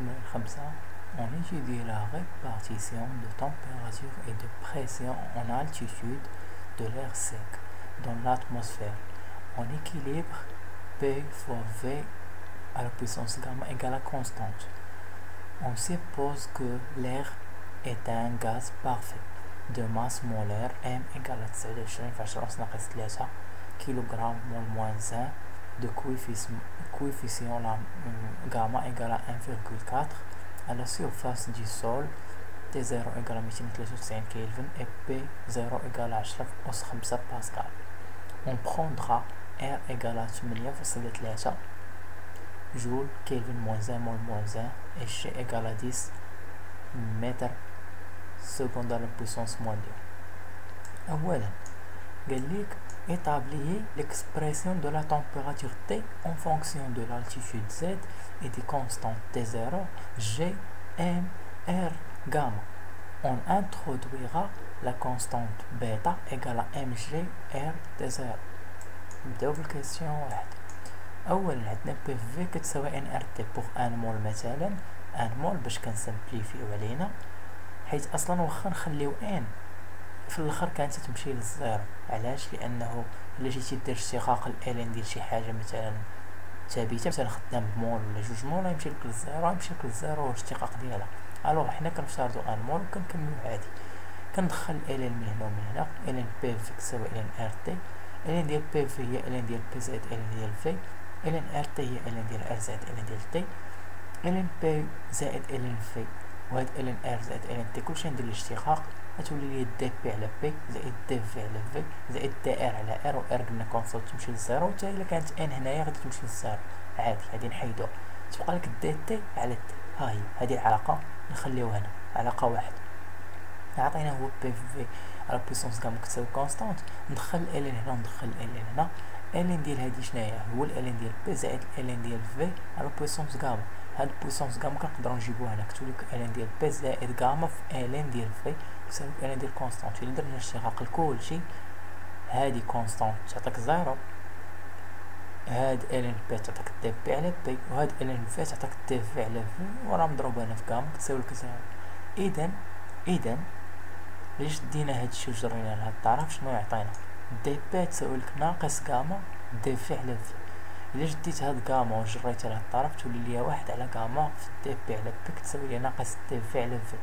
numéro 5, on étudie la répartition de température et de pression en altitude de l'air sec dans l'atmosphère en équilibre P fois V à la puissance gamma égale à constante. On suppose que l'air est un gaz parfait de masse molaire M égale à 29.3 kg mol moins 1 de coefficient gamma égale à 1,4 à la surface du sol, T0 égale à 293 Kelvin et P0 égale à 10 أس 5 Pascal. On prendra R égale à 8.3 joule Kelvin moins 1 mol moins 1 et G égale à 10 mètres seconde à la puissance moins 2. أولا قال لك établir l'expression de la température T en fonction de l'altitude Z et des constantes T0, G, M, R, gamma. On introduira la constante bêta égale à mg r T0. نبداو بالكيسيون واحد. اولا عندنا بي في كتساوي ان ار تي بوغ ان مول مثلا، ان مول باش كنسامبليفيو علينا حيت اصلا واخا نخليو ان في الاخر كانت تمشي للزيرو. علاش؟ لانه الا جيتي دير اشتقاق الالين ديال شي حاجه مثلا ثابته، مثلا خدام بمول ولا جوج مول، يمشي لك للزيرو، يمشي لك للزيرو الاشتقاق ديالها. الوغ حنا كنفترضوا ان مول وكنكملو عادي. كندخل الين من هنا ومن هنا، الين بي في كتساوي الين ار تي، الين ديال بي في هي الين ديال بي زائد الين ديال في، الين ار تي هي الين ديال ار زائد الين ديال تي، الين بي زائد الين في، وهاد الين ار زائد الين تي كلشي ندير الاشتقاق، غتولي لي دي بي على بي زائد دي في على في زائد دي ار على ار، و ار قلنا كونستانت تمشي للزيرو، حتى الا كانت ان هنايا غادي تمشي للزيرو عادي، غادي نحيدوها تبقى لك دي تي على تي. ها هي هادي العلاقه نخليوها هنا، علاقه واحد. عطينا هو بي في على بويسونس غاما كتساوي كونستانت، ندخل الين هنا وندخل الين هنا، الين ديال هادي شناهي؟ هو الين ديال بي زائد الين ديال في على بويسونس غاما. هاد بويسونس غاما كنقدروا نجيبوها هنا، كتولي لك الين ديال بي زائد غاما في الين ديال في كتساوي الين ديال كونستانت. الا درنا اشتقاق لكلشي، هادي كونستانت تعطيك زيرو، هاد الين بي تعطيك دي بي على بي، وهاد الين في تعطيك دي في على في، وراه مضروبه هنا في غاما كتساوي لك زيرو. اذا ليش دينا هادشي وجرينا لهاد الطرف؟ شنو يعطينا؟ دي بي تساوي لك ناقص غاما دي في على في. الا جديت هاد غاما وجريتها لهاد الطرف تولي ليا واحد على غاما في دي بي على بي كتساوي ليا ناقص دي في على في.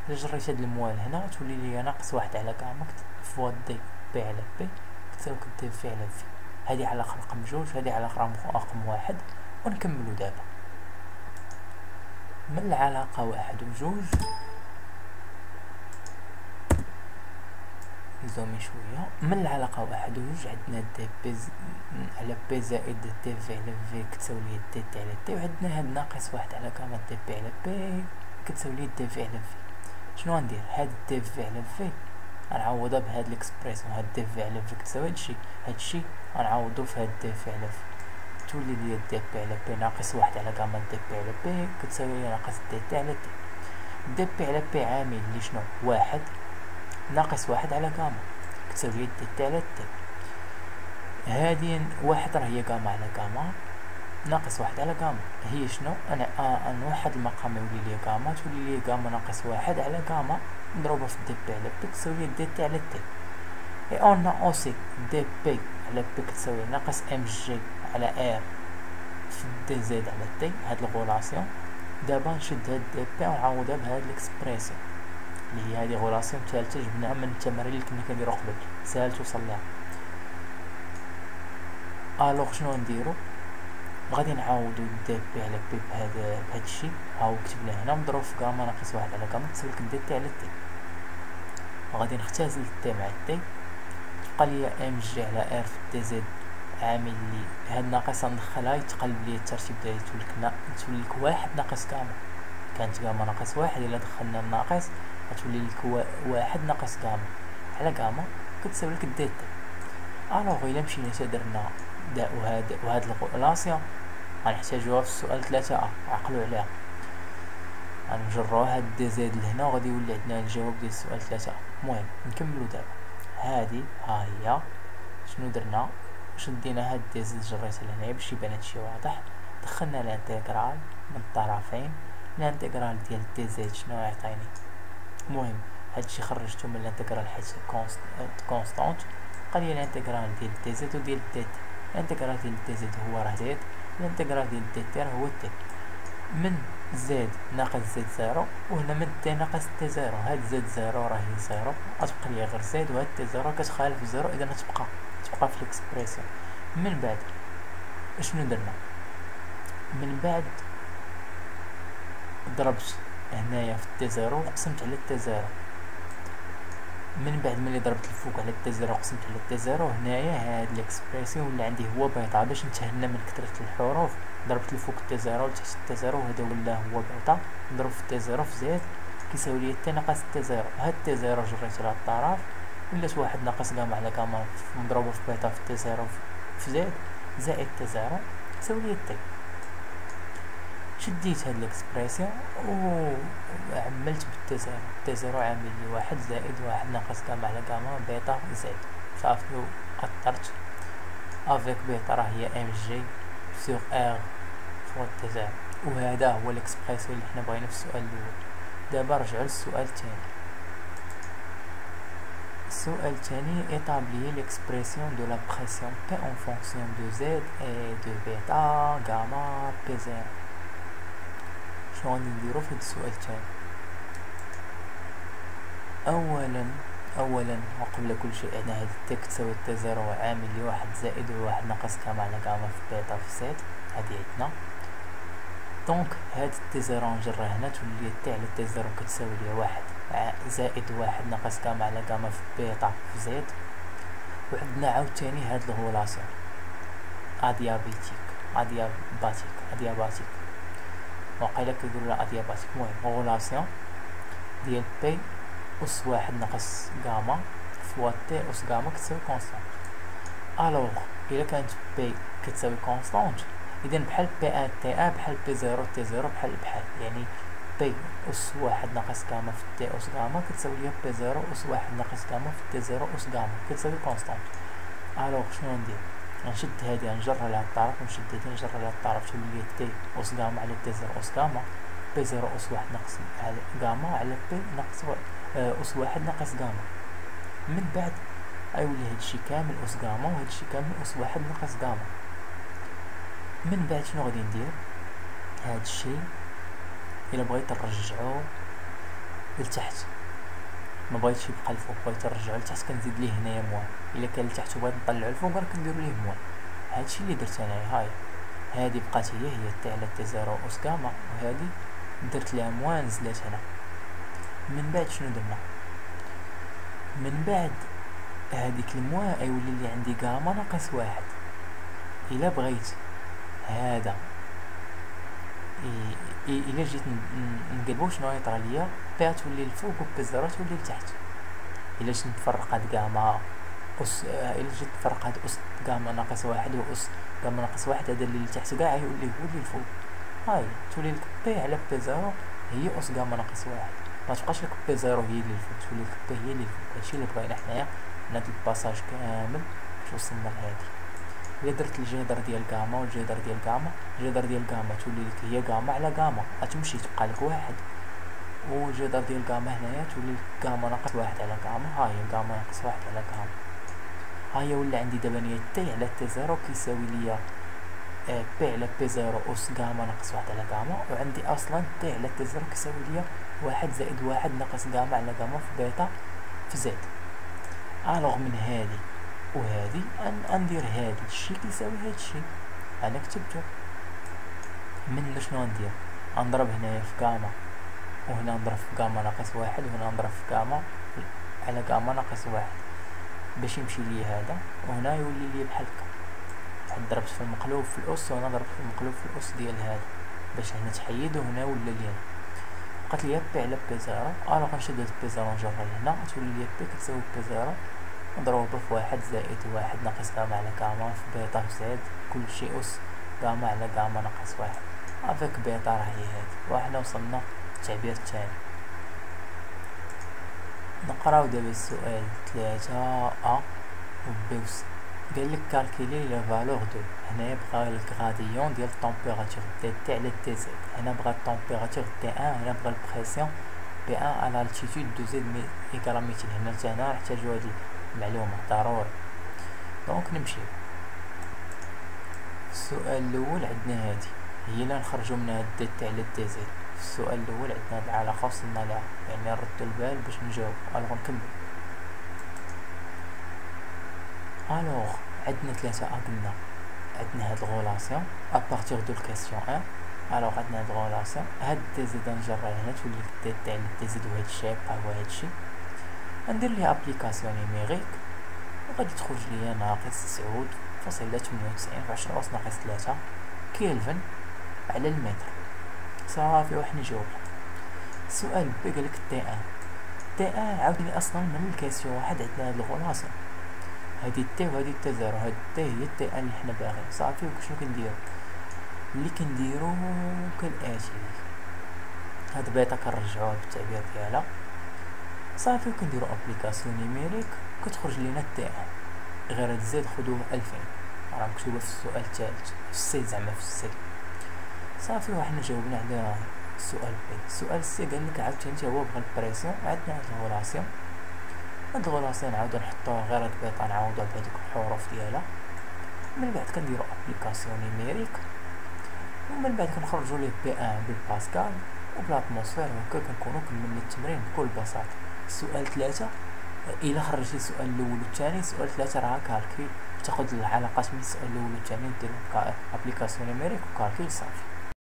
الا جريت هاد الموال هنا تولي ليا ناقص واحد على غاما فوا دي بي على بي كتساوي لك دي في على في. هادي على رقم جوج، هادي على رقم واحد. ونكملو دابا من العلاقة واحد وجوج. نزومي شويه. من العلاقه واحد وجوج عندنا دي بي على بي زائد دي في على في كتساوي لي دي تي على تي، وعندنا هاد ناقص واحد على غاما دي بي على بي كتساوي لي دي في على في. شنو غندير؟ هاد دي في على في غنعوضها بهاد ليكسبريسيون، هاد دي في على في كتساوي هادشي غنعوضو في هاد دي في على في، تولي لي دي بي على بي ناقص واحد على غاما دي بي على بي كتساوي لي ناقص دي تي على تي. دي بي على بي عامل لي شنو؟ واحد ناقص واحد على غاما كتساوي لي دي تي على تي. هادي واحد راه هي غاما على غاما، ناقص واحد على غاما هي شنو؟ انا نوحد المقام يولي لي غاما، تولي لي غاما ناقص واحد على غاما نضربها في دي بي على بي كتساوي لي دي تي على تي. اي اون اوسي دي بي على بي كتساوي ناقص ام جي على ار في دي زد على تي. هاد الغولاسيون دابا نشد هاد دي بي ونعوضها بهاد ليكسبريسيون اللي هي هادي غولاسيون ثالثه جبناها من التمارين اللي كنا كنديرو قبل، ساهل توصل ليها. الوغ شنو نديرو؟ غادي نعوضو دي بي على بي بهاد الشيء، هاو كتبناه هنا مضروب في غاما ناقص واحد على غاما تساوي لك دي تي على تي. غادي نختزل تي مع تي، تبقى ليا ام جي على ار في دي زد عامل لي هاد ناقص ندخلها يتقلب لي الترتيب ديالي، تولي لك واحد ناقص غاما. كانت غاما ناقص واحد، الا دخلنا الناقص غتولي لك واحد ناقص غاما على غاما كتساوي لك دي تي. الوغ الا مشينا درنا وهاد الغولاسيون غنحتاجوها في السؤال 3 عقلوا عليها. غنجروها هاد دي زد لهنا وغادي يولي عندنا الجواب ديال السؤال 3. المهم نكملو دابا. هادي ها هي شنو درنا؟ شدينا هاد دي زد جريتها لهنايا باش يبان هادشي واضح، دخلنا الانتيغرال من الطرفين الانتجرال ديال تي زد شنو يعطيني؟ المهم هادشي خرجته من الانتجرال حيت كونستانت. قال لي الانتجرال ديال تي زد وديال تي تي. الانتجرال ديال تي زد هو راه زد، الانتجرال ديال تي تي راه هو تي. من زد ناقص زد زيرو، وهنا من تي ناقص تي زيرو. هاد زد زيرو راهي زيرو، غتبقى ليا غير زد، وهاد تي زيرو كتخالف زيرو، اذا تبقى في الاكسبريسيون. من بعد شنو درنا؟ من بعد ضربت هنايا في تي زيرو وقسمت على تي زيرو. من بعد ملي ضربت الفوق على تي زيرو وقسمت على تي زيرو، هنايا هاد الاكسبريسيون ولا عندي هو بيتا. باش نتهنى من كثرة الحروف ضربت الفوق تي زيرو لتحت تي زيرو، وهذا ولا هو بيتا. نضرب في تي زيرو في زد كيساوي لي تي ناقص تي زيرو. هاد تي زيرو جريت لها الطرف ولات واحد ناقص كاما على كاما مضروبة في بيتا في تي زيرو في زد زائد تي زيرو يساوي لي تي. شديت هاد الاكسبريسيون وعملت بالتي زيرو. تي زيرو عامل لي واحد زائد واحد ناقص كاما على كاما بيتا زد. صافي أثرت افيك بيتا راه هي ام جي سور ار فوا تي زيرو. وهذا هو الاكسبريسيون اللي حنا بغينا في السؤال الاول. دابا نرجعو للسؤال الثاني. السؤال الثاني établir l'expression de la pression P en fonction de Z et de bêta, gamma, P0. شنو غادي نديرو في هاد السؤال الثاني؟ اولا وقبل كل شيء هنا هاد تي كتساوي تي زيرو عامل لي واحد زائد واحد ناقص كاما على كاما في بيتا في زد. هادي عندنا دونك هاد تي زيرو نجرها هنا تولي تي على تي زيرو كتساوي لي واحد زائد واحد ناقص كاما على كاما في بيتا في زد. وعندنا عاوتاني هاد الغولاسيون ادياباتيك وقيلا كيقولوا ادياباتيك. المهم غولاسيون ديال بي أس واحد ناقص غاما فوا تي أس غاما كتساوي كونستانت. الوغ إلا كانت بي كتساوي كونستانت، إذا بحال بي ان تي ان بحال بي زيرو تي زيرو بحال يعني بي أس واحد ناقص غاما في تي أس غاما كتساوي ليا بي زيرو أس واحد ناقص غاما في تي زيرو أس غاما كتساوي كونستانت. الوغ شنو ندير؟ غنشد هادي نجرها لهاد الطرف ونشد هادي نجرها لهاد الطرف تولي ليا تي أس غاما على تي زيرو أس غاما بي زيرو أس واحد ناقص غاما على بي ناقص أس واحد ناقص غاما. من بعد غيولي هادشي كامل أس غاما وهادشي كامل أس واحد ناقص غاما. من بعد شنو غادي ندير؟ هادشي إلا بغيت نرجعو لتحت، ما بغيتش يبقى الفوق، بغيت نرجعو لتحت كنزيد ليه هنايا موان. إلا كان لتحت وبغيت نطلعو الفوق راه كنديرو ليه موان. هادشي اللي درت انايا. هاي هادي بقات هي تي على تي زيرو أس غاما، وهادي درت ليها موان نزلات هنا. من بعد شنو درنا؟ من بعد هاديك الموان يولي لي عندي غاما ناقص واحد. الا بغيت هذا الا جيت نقلبو شنو يطرى ليا؟ بي تولي الفوق وبي زيرو تولي لتحت. الا جيت نفرق هاد غاما اس الا جيت نفرق هاد اس غاما ناقص واحد واس غاما ناقص واحد، هذا اللي لتحت كاع يولي هو اللي الفوق. هاي تولي لك بي على بي زيرو هي اس غاما ناقص واحد، ما تبقاش لك بي زيرو هي اللي الفوق، تولي لك بي هي اللي الفوق. هادشي اللي بغينا حنايا من هاد الباساج كامل باش وصلنا لهادي. الا درت الجذر ديال غاما والجذر ديال غاما، الجذر ديال غاما تولي لك هي غاما على غاما غتمشي تبقى لك واحد، والجذر ديال غاما هنايا تولي لك غاما ناقص واحد على غاما. ها هي غاما ناقص واحد على غاما. ها هي ولا عندي دابا نيا تي على تي زيرو كيساوي ليا بي على بي زيرو أس غاما ناقص واحد على غاما، وعندي أصلا تي على تي زيرو كيساوي ليا واحد زائد واحد ناقص غاما على غاما في بيتا في زد. الوغ من هادي وهادي ندير هادي الشي كيساوي هادشي انا كتبته. من شنو ندير؟ نضرب هنايا في غاما وهنا نضرب في غاما ناقص واحد وهنا نضرب في غاما على غاما ناقص واحد باش يمشي لي هذا، وهنا يولي لي بحال هكا. ضربت في المقلوب في الأس وهنا ضربت في المقلوب في الأس ديال هذا باش هنا تحيد وهنا ولا لي هنا. بقات لي بي على بي زيرو. الوغ غنشد هاد بي زيرو نجرها لهنا تولي لي بي كتساوي بي زيرو نضربو في واحد زائد واحد ناقص غاما على غاما في بيتا في زد كلشي أس غاما على غاما ناقص واحد افيك بيتا راه هي هادي. وحنا وصلنا للتعبير الثاني. نقراو دابا السؤال 3 أ و ب و س. قال لك كالكيلي لا فالور دو. هنايا بغا الغراديون ديال التمبيراتور دي تي على دي زد. هنا بغا التمبيراتور دي ان، هنا بغا البريسيون بي ان على التيتود دو زد ايكال 200. هنا حتى هنا نحتاجو هاد المعلومة ضروري. دونك نمشيو السؤال الاول. عندنا هادي هي اللي نخرجو منها هاد دي تي على دي زد. في السؤال الاول عندنا هاد العلاقة وصلنا لها، يعني نردو البال باش نجاوب. الوغ نكمل. الوغ عندنا ثلاثة قلنا عندنا هاد الغولاسيون ابارتيغ دو الكاستيون 1. الوغ عندنا هاد الغولاسيون، هاد دي زد نجرها هنا تولي دي تي على دي زد وهاد الشي يبقى هو هادشي. ندير ليها ابليكاسيون نيميريك وغادي تخرج ليا ناقص 9.98 في 10 أس ناقص 3 كيلفن على المتر. صافي واحد نجاوب. السؤال بي قالك تي ان. تي ان عاودني اصلا من الكاسيون واحد عندنا هاد الغولاسيون، هادي تي وهادي تي زيرو. هاد تي هي تي ان اللي حنا باغيين. صافي وشنو كنديرو؟ اللي كنديرو كالاتي، هاد بيتا كنرجعوها بالتعبير ديالها. صافي وكنديرو ابليكاسيون نيميريك كتخرج لينا تي ان. غير هاد زيد خدوه 2000 راه مكتوبه في السؤال الثالث في السي، زعما في السي. صافي وحنا جاوبنا على السؤال بي. السؤال سي قال لك عاوتاني هو بغا البريسيون. عندنا هاد الغولاسيون، هاد الغولاسيون نعاودو نحطوها غير هاد بيطا نعوضوها بهادوك الحروف ديالها. من بعد كنديرو ابليكاسيون نيميريك، ومن بعد كنخرجو ليه بي ان بالباسكال وبلاتموسفير. وهكا كنكونو كملنا التمرين بكل بساطه. السؤال 3 الا خرجتي السؤال الاول والثاني، السؤال 3 راه كالكيل، تاخد العلاقات من السؤال الاول والثاني ديرو ابليكاسيون نيميريك وكالكيل صافي.